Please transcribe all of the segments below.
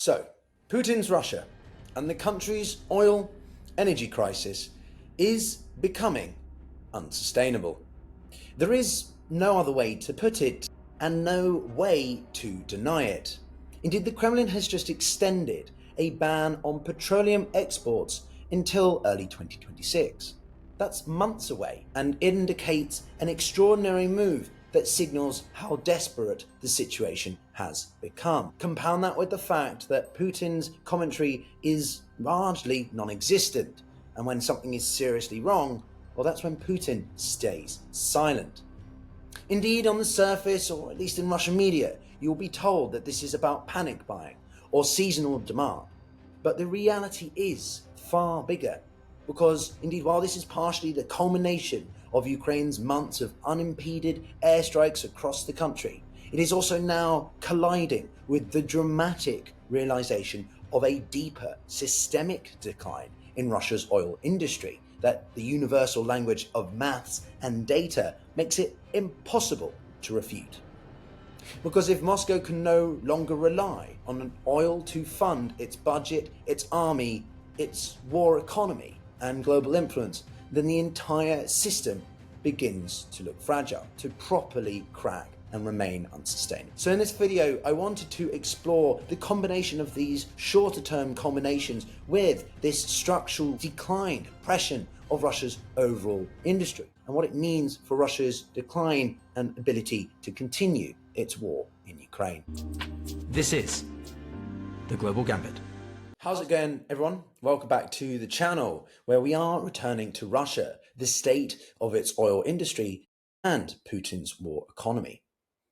So, Putin's Russia and the country's oil energy crisis is becoming unsustainable. There is no other way to put it, and no way to deny it. Indeed, the Kremlin has just extended a ban on petroleum exports until early 2026. That's months away and indicates an extraordinary move that signals how desperate the situation has become. Compound that with the fact that Putin's commentary is largely non-existent, and when something is seriously wrong, well, that's when Putin stays silent. Indeed, on the surface, or at least in Russian media, you'll be told that this is about panic buying or seasonal demand. But the reality is far bigger, because indeed, while this is partially the culmination of Ukraine's months of unimpeded airstrikes across the country, it is also now colliding with the dramatic realization of a deeper systemic decline in Russia's oil industry that the universal language of maths and data makes it impossible to refute. Because if Moscow can no longer rely on oil to fund its budget, its army, its war economy, and global influence, then the entire system begins to look fragile, to properly crack and remain unsustainable. So in this video, I wanted to explore the combination of these shorter term combinations with this structural decline, depression of Russia's overall industry, and what it means for Russia's decline and ability to continue its war in Ukraine. This is the Global Gambit. How's it going, everyone? Welcome back to the channel, where we are returning to Russia, the state of its oil industry, and Putin's war economy.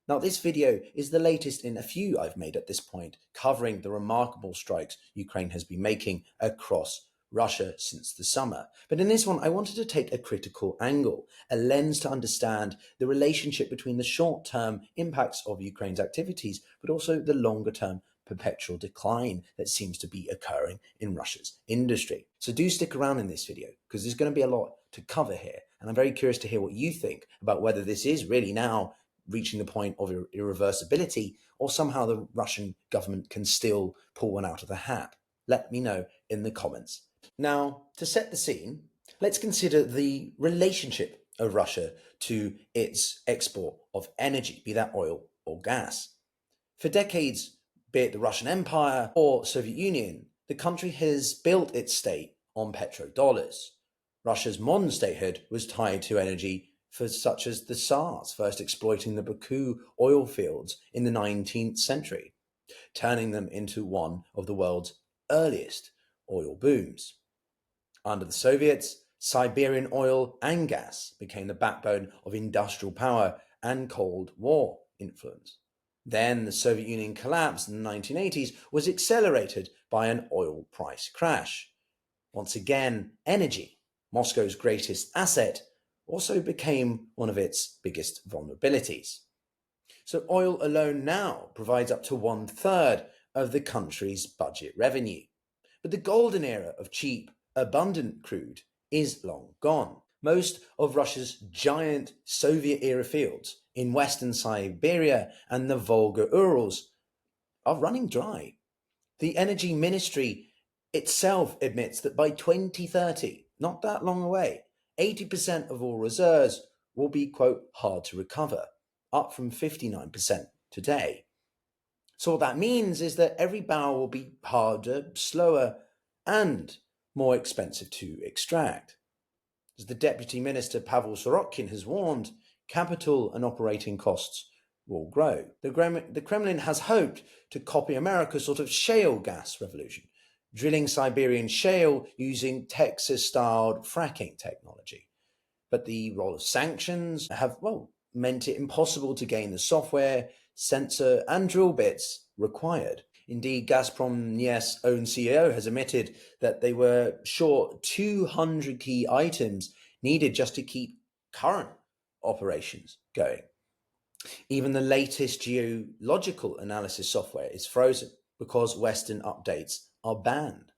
Now, this video is the latest in a few I've made at this point, covering the remarkable strikes Ukraine has been making across Russia since the summer. But in this one, I wanted to take a critical angle, a lens to understand the relationship between the short-term impacts of Ukraine's activities, but also the longer-term perpetual decline that seems to be occurring in Russia's industry. So do stick around in this video, because there's going to be a lot to cover here. And I'm very curious to hear what you think about whether this is really now reaching the point of irreversibility, or somehow the Russian government can still pull one out of the hat. Let me know in the comments. Now, to set the scene, let's consider the relationship of Russia to its export of energy, be that oil or gas. For decades, be it the Russian Empire or Soviet Union, the country has built its state on petrodollars. Russia's modern statehood was tied to energy for such as the Tsars, first exploiting the Baku oil fields in the 19th century, turning them into one of the world's earliest oil booms. Under the Soviets, Siberian oil and gas became the backbone of industrial power and Cold War influence. Then the Soviet Union collapse in the 1980s was accelerated by an oil price crash. Once again, energy, Moscow's greatest asset, also became one of its biggest vulnerabilities. So oil alone now provides up to 1/3 of the country's budget revenue. But the golden era of cheap, abundant crude is long gone. Most of Russia's giant Soviet-era fields in western Siberia and the Volga-Urals are running dry. The Energy Ministry itself admits that by 2030, not that long away, 80% of all reserves will be, quote, hard to recover, up from 59% today. So what that means is that every barrel will be harder, slower, and more expensive to extract. As the Deputy Minister Pavel Sorokin has warned, capital and operating costs will grow. The Kremlin has hoped to copy America's sort of shale gas revolution, drilling Siberian shale using Texas-styled fracking technology. But the role of sanctions have, meant it impossible to gain the software, sensor, and drill bits required. Indeed, Gazprom-Nefte's own CEO has admitted that they were short 200 key items needed just to keep current operations going. Even the latest geological analysis software is frozen because Western updates are banned.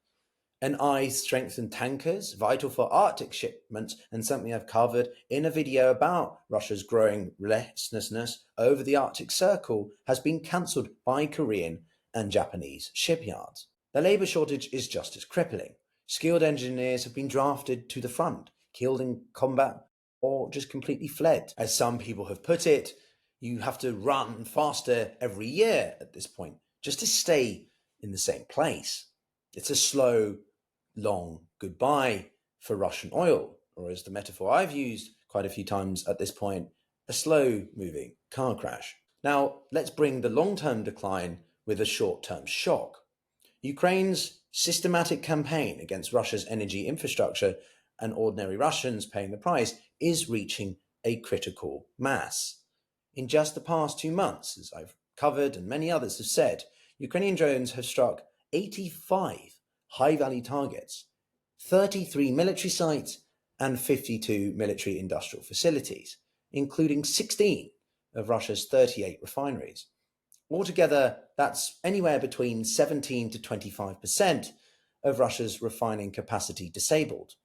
And strengthened tankers, vital for Arctic shipments, and something I've covered in a video about Russia's growing restlessness over the Arctic Circle, has been cancelled by Korean and Japanese shipyards. The labour shortage is just as crippling. Skilled engineers have been drafted to the front, killed in combat, or just completely fled. As some people have put it, you have to run faster every year at this point just to stay in the same place. It's a slow, long goodbye for Russian oil, or as the metaphor I've used quite a few times at this point, a slow-moving car crash. Now, let's bring the long-term decline with a short-term shock. Ukraine's systematic campaign against Russia's energy infrastructure and ordinary Russians paying the price is reaching a critical mass. In just the past 2 months, as I've covered and many others have said, Ukrainian drones have struck 85 high-value targets, 33 military sites, and 52 military industrial facilities, including 16 of Russia's 38 refineries. Altogether, that's anywhere between 17 to 25% of Russia's refining capacity disabled.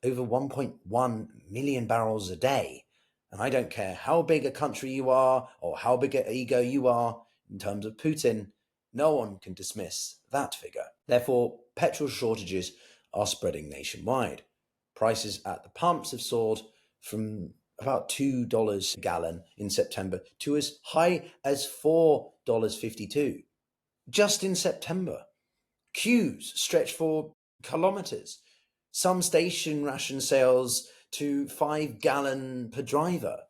Over 1.1 million barrels a day. And I don't care how big a country you are or how big an ego you are in terms of Putin, no one can dismiss that figure. Therefore, petrol shortages are spreading nationwide. Prices at the pumps have soared from about $2 a gallon in September to as high as $4.52 just in September. Queues stretch for kilometers. Some station ration sales to 5 gallon per driver.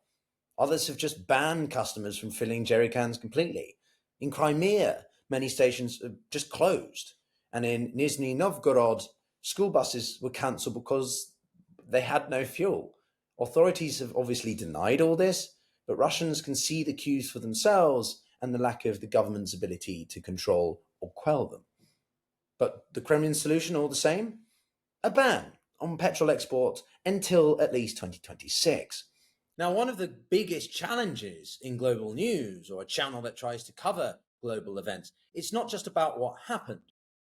Others have just banned customers from filling jerry cans completely. In Crimea, many stations have just closed. And in Nizhny Novgorod, school buses were cancelled because they had no fuel. Authorities have obviously denied all this, but Russians can see the queues for themselves and the lack of the government's ability to control or quell them. But the Kremlin solution, all the same? A ban on petrol exports until at least 2026. Now, one of the biggest challenges in global news, or a channel that tries to cover global events, it's not just about what happened.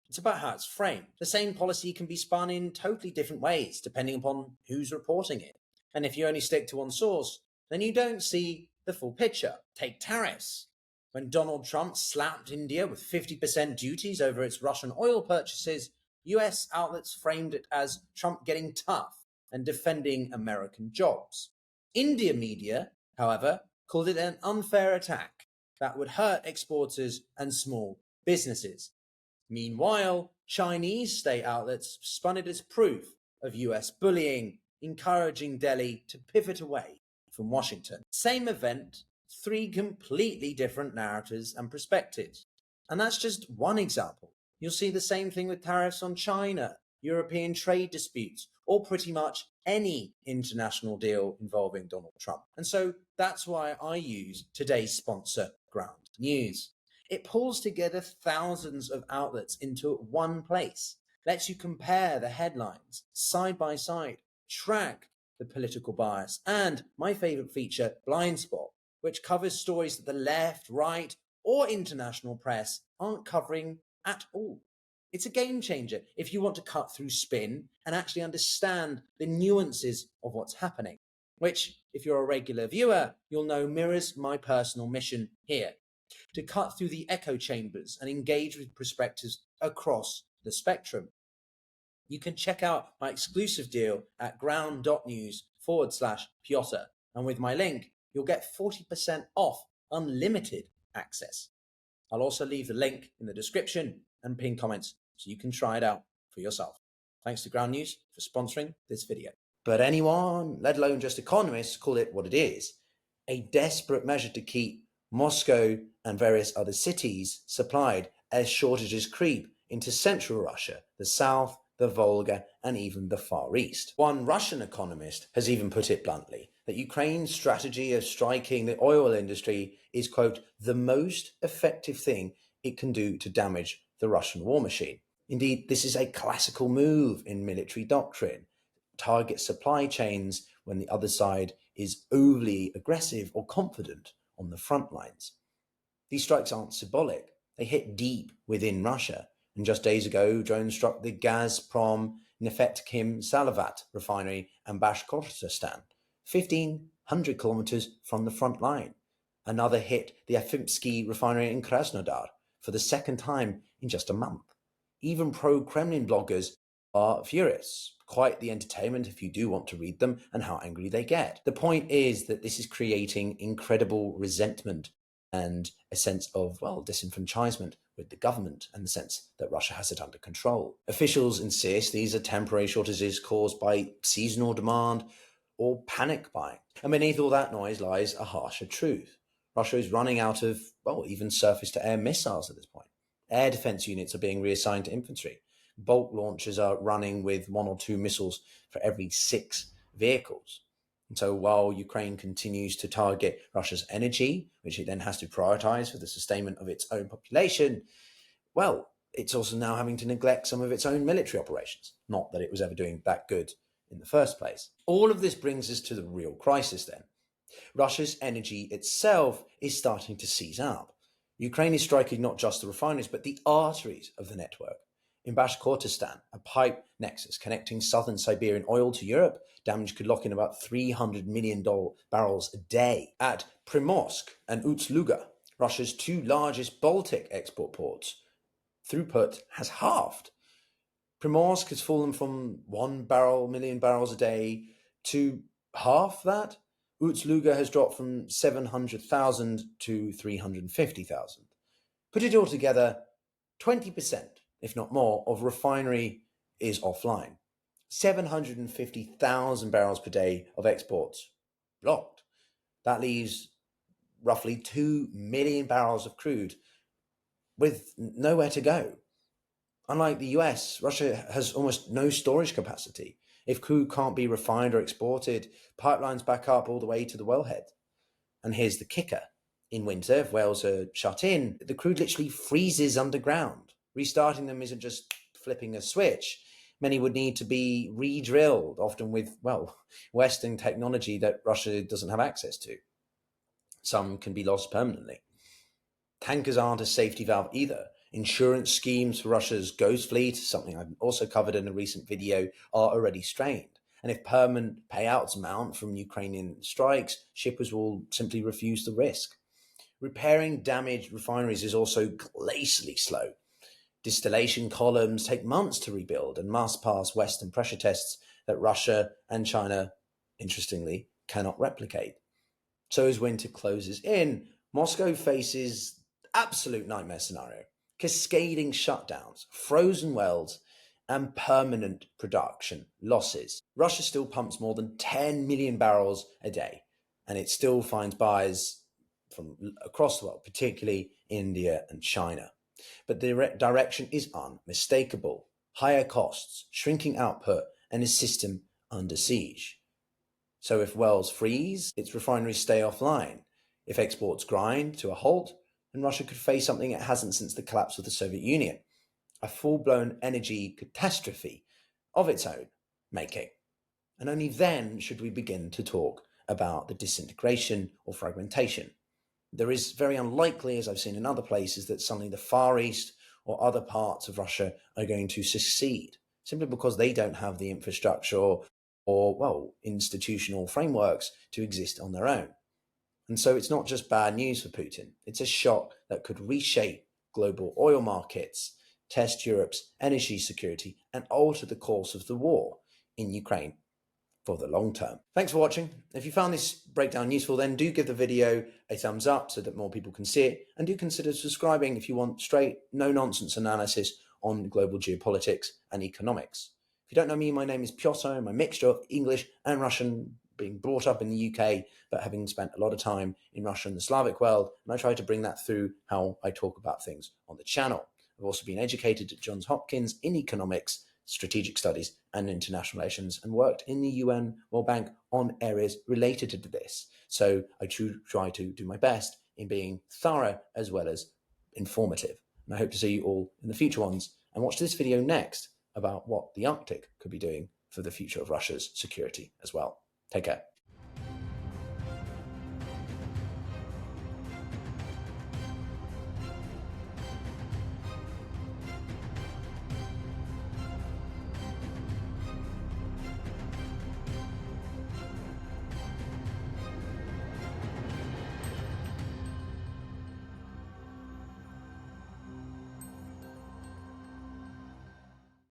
It's about how it's framed. The same policy can be spun in totally different ways, depending upon who's reporting it. And if you only stick to one source, then you don't see the full picture. Take tariffs. When Donald Trump slapped India with 50% duties over its Russian oil purchases, US outlets framed it as Trump getting tough and defending American jobs. India media, however, called it an unfair attack that would hurt exporters and small businesses. Meanwhile, Chinese state outlets spun it as proof of US bullying, encouraging Delhi to pivot away from Washington. Same event, 3 completely different narratives and perspectives. And that's just one example. You'll see the same thing with tariffs on China, European trade disputes, or pretty much any international deal involving Donald Trump. And so that's why I use today's sponsor, Ground News. It pulls together thousands of outlets into one place, lets you compare the headlines side by side, track the political bias, and my favorite feature, Blind Spot, which covers stories that the left, right, or international press aren't covering at all. It's a game changer if you want to cut through spin and actually understand the nuances of what's happening, which, if you're a regular viewer, you'll know mirrors my personal mission here, to cut through the echo chambers and engage with perspectives across the spectrum. You can check out my exclusive deal at ground.news/Pyotr, and with my link, you'll get 40% off unlimited access. I'll also leave the link in the description and pin comments so you can try it out for yourself. Thanks to Ground News for sponsoring this video. But anyone, let alone just economists, call it what it is: a desperate measure to keep Moscow and various other cities supplied as shortages creep into central Russia, the south, the Volga, and even the Far East. One Russian economist has even put it bluntly that Ukraine's strategy of striking the oil industry is, quote, the most effective thing it can do to damage the Russian war machine. Indeed, this is a classical move in military doctrine. Target supply chains when the other side is overly aggressive or confident on the front lines. These strikes aren't symbolic. They hit deep within Russia. And just days ago, drones struck the Gazprom Neftekhim Salavat refinery in Bashkortostan, 1,500 kilometers from the front line. Another hit the Afimsky refinery in Krasnodar, for the second time in just a month. Even pro-Kremlin bloggers are furious. Quite the entertainment if you do want to read them and how angry they get. The point is that this is creating incredible resentment and a sense of, well, disenfranchisement with the government and the sense that Russia has it under control. Officials insist these are temporary shortages caused by seasonal demand or panic buying. And beneath all that noise lies a harsher truth. Russia is running out of, well, even surface-to-air missiles at this point. Air defense units are being reassigned to infantry. Bulk launchers are running with 1 or 2 missiles for every 6 vehicles. And so while Ukraine continues to target Russia's energy, which it then has to prioritize for the sustainment of its own population, well, it's also now having to neglect some of its own military operations. Not that it was ever doing that good in the first place. All of this brings us to the real crisis then. Russia's energy itself is starting to seize up. Ukraine is striking not just the refineries, but the arteries of the network. In Bashkortostan, a pipe nexus connecting southern Siberian oil to Europe, damage could lock in about $300 million barrels a day. At Primorsk and Ust-Luga, Russia's 2 largest Baltic export ports, throughput has halved. Primorsk has fallen from 1 million barrels a day to half that. Ust-Luga has dropped from 700,000 to 350,000. Put it all together, 20%, if not more, of refinery is offline. 750,000 barrels per day of exports blocked. That leaves roughly 2 million barrels of crude with nowhere to go. Unlike the US, Russia has almost no storage capacity. If crude can't be refined or exported, pipelines back up all the way to the wellhead. And here's the kicker. In winter, if wells are shut in, the crude literally freezes underground. Restarting them isn't just flipping a switch. Many would need to be re-drilled, often with, well, Western technology that Russia doesn't have access to. Some can be lost permanently. Tankers aren't a safety valve either. Insurance schemes for Russia's ghost fleet, something I've also covered in a recent video, are already strained. And if permanent payouts mount from Ukrainian strikes, shippers will simply refuse the risk. Repairing damaged refineries is also glacially slow. Distillation columns take months to rebuild and must pass Western pressure tests that Russia and China, interestingly, cannot replicate. So as winter closes in, Moscow faces absolute nightmare scenario. Cascading shutdowns, frozen wells, and permanent production losses. Russia still pumps more than 10 million barrels a day, and it still finds buyers from across the world, particularly India and China. But the direction is unmistakable. Higher costs, shrinking output, and a system under siege. So if wells freeze, its refineries stay offline. If exports grind to a halt, then Russia could face something it hasn't since the collapse of the Soviet Union, a full-blown energy catastrophe of its own making. And only then should we begin to talk about the disintegration or fragmentation. There is very unlikely, as I've seen in other places, that suddenly the Far East or other parts of Russia are going to succeed, simply because they don't have the infrastructure or institutional frameworks to exist on their own. And so it's not just bad news for Putin. It's a shock that could reshape global oil markets, test Europe's energy security, and alter the course of the war in Ukraine for the long term. Thanks for watching. If you found this breakdown useful, then do give the video a thumbs up so that more people can see it, and do consider subscribing if you want straight, no-nonsense analysis on global geopolitics and economics. If you don't know me, my name is Pyotr. I'm a mixture of English and Russian, being brought up in the UK, but having spent a lot of time in Russia and the Slavic world, and I try to bring that through how I talk about things on the channel. I've also been educated at Johns Hopkins in economics, strategic studies, and international relations, and worked in the UN World Bank on areas related to this. So I try to do my best in being thorough as well as informative. And I hope to see you all in the future ones, and watch this video next about what the Arctic could be doing for the future of Russia's security as well. Take care.